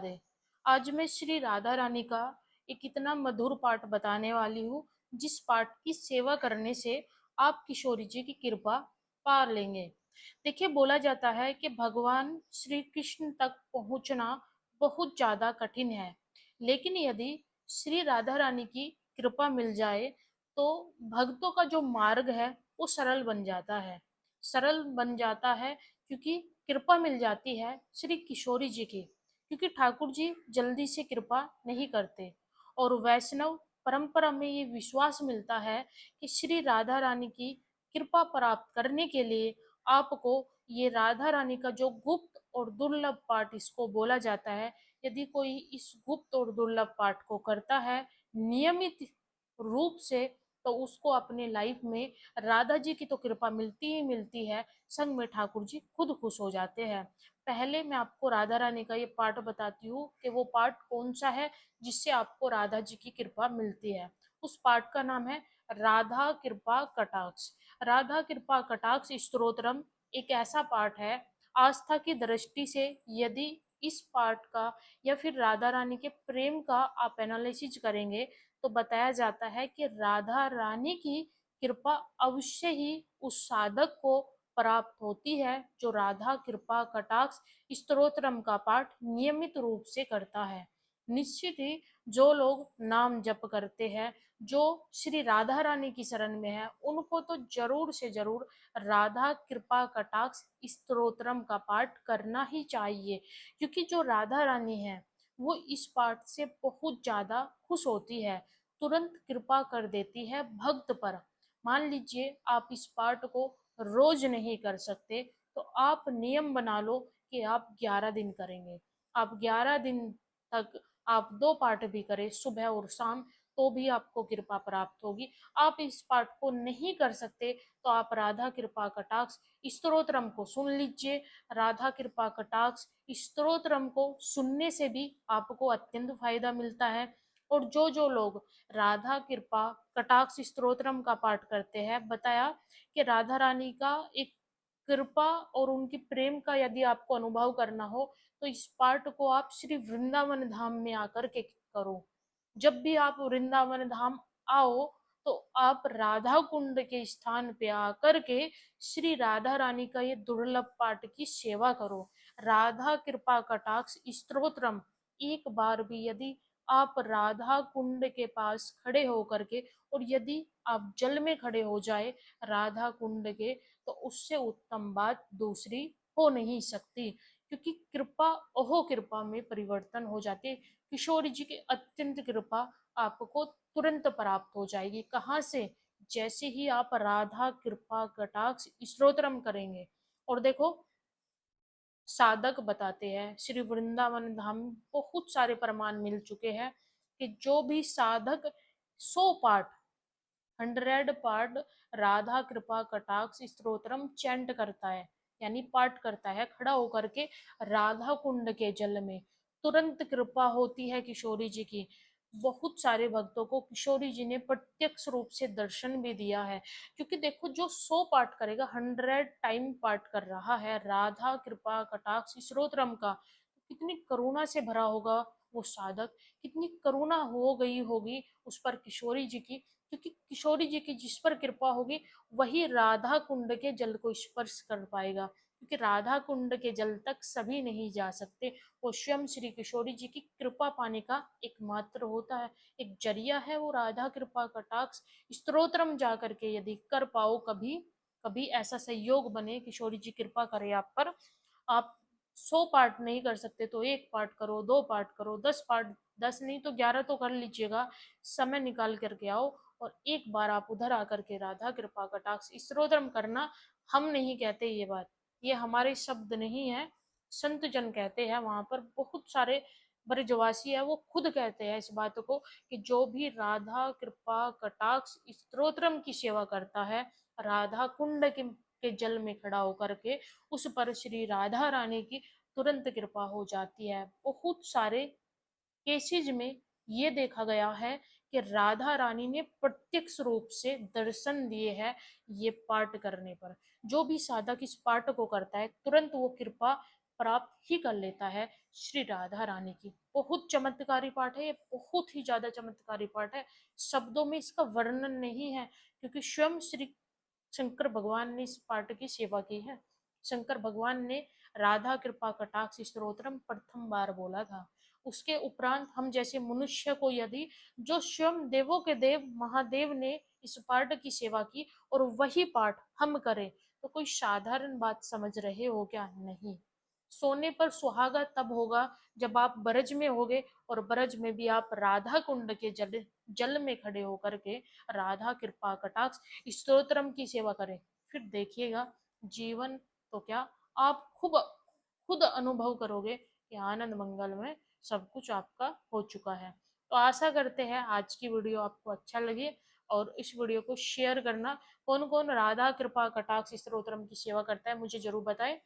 दे। आज मैं श्री राधा रानी का एक इतना मधुर पाठ बताने वाली हूँ, जिस पाठ की सेवा करने से आप किशोरी जी की कृपा पा लेंगे। देखिए, बोला जाता है कि भगवान श्री कृष्ण तक पहुंचना बहुत ज्यादा कठिन है, लेकिन यदि श्री राधा रानी की कृपा मिल जाए तो भक्तों का जो मार्ग है वो सरल बन जाता है। सरल बन जाता है क्योंकि कृपा मिल जाती है श्री किशोरी जी की। क्योंकि ठाकुर जी जल्दी से कृपा नहीं करते, और वैष्णव परंपरा में ये विश्वास मिलता है कि श्री राधा रानी की कृपा प्राप्त करने के लिए आपको ये राधा रानी का जो गुप्त और दुर्लभ पाठ इसको बोला जाता है, यदि कोई इस गुप्त और दुर्लभ पाठ को करता है नियमित रूप से, तो उसको अपने लाइफ में राधा जी की तो कृपा मिलती ही मिलती है, संग में ठाकुर जी खुद खुश हो जाते हैं। पहले मैं आपको राधा रानी का ये पाठ बताती हूँ कि वो पाठ कौन सा है जिससे आपको राधा जी की कृपा मिलती है। उस पाठ का नाम है राधा कृपा कटाक्ष। राधा कृपा कटाक्ष स्तोत्रम एक ऐसा पाठ है, आस्था की दृष्टि से यदि इस पाठ का या फिर राधा रानी के प्रेम का आप एनालिसिस करेंगे तो बताया जाता है कि राधा रानी की कृपा अवश्य ही उस साधक को प्राप्त होती है जो राधा कृपा कटाक्ष स्तोत्रम का पाठ नियमित रूप से करता है। निश्चित ही जो लोग नाम जप करते हैं, जो श्री राधा रानी की शरण में है, उनको तो जरूर से जरूर राधा कृपा कटाक्ष स्तोत्रम का पाठ करना ही चाहिए। क्योंकि जो राधा रानी है वो इस पाठ से बहुत ज्यादा खुश होती है, तुरंत कृपा कर देती है भक्त पर। मान लीजिए आप इस पाठ को रोज नहीं कर सकते, तो आप नियम बना लो कि आप 11 दिन करेंगे। आप 11 दिन तक आप 2 पाठ भी करें सुबह और शाम, तो भी आपको कृपा प्राप्त होगी। आप इस पाठ को नहीं कर सकते तो आप राधा कृपा कटाक्ष स्तोत्रम को सुन लीजिए। राधा कृपा कटाक्ष स्तोत्रम को सुनने से भी आपको अत्यंत फायदा मिलता है। और जो जो लोग राधा कृपा कटाक्ष स्तोत्रम का पाठ करते हैं, बताया कि राधा रानी का एक कृपा और उनकी प्रेम का यदि आपको अनुभव करना हो तो इस पाठ को आप श्री वृंदावन धाम में आकर के करो। जब भी आप वृंदावन धाम आओ तो आप राधा कुंड के स्थान पे आकर के श्री राधा रानी का ये दुर्लभ पाठ की सेवा करो। राधा कृपा कटाक्ष स्तोत्रम एक बार भी यदि आप राधा कुंड के पास खड़े होकर के, और यदि आप जल में खड़े हो जाए राधा कुंड के, तो उससे उत्तम बात दूसरी हो नहीं सकती। क्योंकि कृपा ओहो कृपा में परिवर्तन हो जाती है। किशोरी जी की अत्यंत कृपा आपको तुरंत प्राप्त हो जाएगी। कहाँ से? जैसे ही आप राधा कृपा कटाक्ष स्तोत्रम करेंगे। और देखो, साधक बताते हैं श्री वृंदावन धाम में बहुत सारे प्रमाण मिल चुके हैं कि जो भी साधक 100 पाठ 100 पाठ राधा कृपा कटाक्ष स्तोत्रम चैंट करता है, यानी पाठ करता है खड़ा होकर के राधा कुंड के जल में, तुरंत कृपा होती है किशोरी जी की। बहुत सारे भक्तों को किशोरी जी ने प्रत्यक्ष रूप से दर्शन भी दिया है। क्योंकि देखो, जो 100 पाठ करेगा, 100 टाइम पाठ कर रहा है राधा कृपा कटाक्ष स्तोत्रम का, तो कितनी करुणा से भरा होगा वो साधक, कितनी करुणा हो गई होगी उस पर किशोरी जी की। क्योंकि किशोरी जी की जिस पर कृपा होगी वही राधा कुंड के जल को स्पर्श कर पाएगा। क्योंकि राधा कुंड के जल तक सभी नहीं जा सकते, वो स्वयं श्री किशोरी जी की कृपा पाने का एकमात्र होता है, एक जरिया है वो राधा कृपा कटाक्ष स्तोत्रम जा करके यदि कर पाओ, कभी कभी ऐसा संयोग बने किशोरी जी कृपा करे आप पर, आप 100 पाठ नहीं कर सकते तो 1 पाठ करो, 2 पाठ करो, 10 पाठ, 10 नहीं तो 11 तो कर लीजिएगा। समय निकाल करके आओ और एक बार आप उधर आकर के राधा कृपा कटाक्ष स्तोत्रम करना। हम नहीं कहते ये बात, ये हमारे शब्द नहीं है, संत जन कहते हैं। वहां पर बहुत सारे ब्रजवासी है, वो खुद कहते हैं इस बात को कि जो भी राधा कृपा कटाक्ष स्तोत्रम की सेवा करता है राधा कुंड के जल में खड़ा होकर के, उस पर श्री राधा रानी की तुरंत कृपा हो जाती है। बहुत सारे केसेज में ये देखा गया है कि राधा रानी ने प्रत्यक्ष रूप से दर्शन दिए हैं ये पाठ करने पर। जो भी साधक इस पाठ को करता है तुरंत वो कृपा प्राप्त ही कर लेता है श्री राधा रानी की। बहुत चमत्कारी पाठ है ये, बहुत ही ज्यादा चमत्कारी पाठ है। शब्दों में इसका वर्णन नहीं है, क्योंकि स्वयं श्री शंकर भगवान ने इस पाठ की सेवा की है। शंकर भगवान ने राधा कृपा कटाक्ष स्तोत्रम प्रथम बार बोला था। उसके उपरांत हम जैसे मनुष्य को यदि, जो स्वयं देवों के देव महादेव ने इस पाठ की सेवा की और वही पाठ हम करें, तो कोई साधारण बात समझ रहे हो क्या? नहीं। सोने पर सुहागा तब होगा जब आप ब्रज में होगे, और ब्रज में भी आप राधा कुंड के जल जल में खड़े होकर के राधा कृपा कटाक्ष स्तोत्रम की सेवा करें। फिर देखिएगा, जीवन तो क्या, आप खूब खुद अनुभव करोगे कि आनंद मंगल में सब कुछ आपका हो चुका है। तो आशा करते हैं आज की वीडियो आपको अच्छा लगे, और इस वीडियो को शेयर करना। कौन कौन राधा कृपा कटाक्ष स्तोत्रम की सेवा करता है मुझे जरूर बताएं।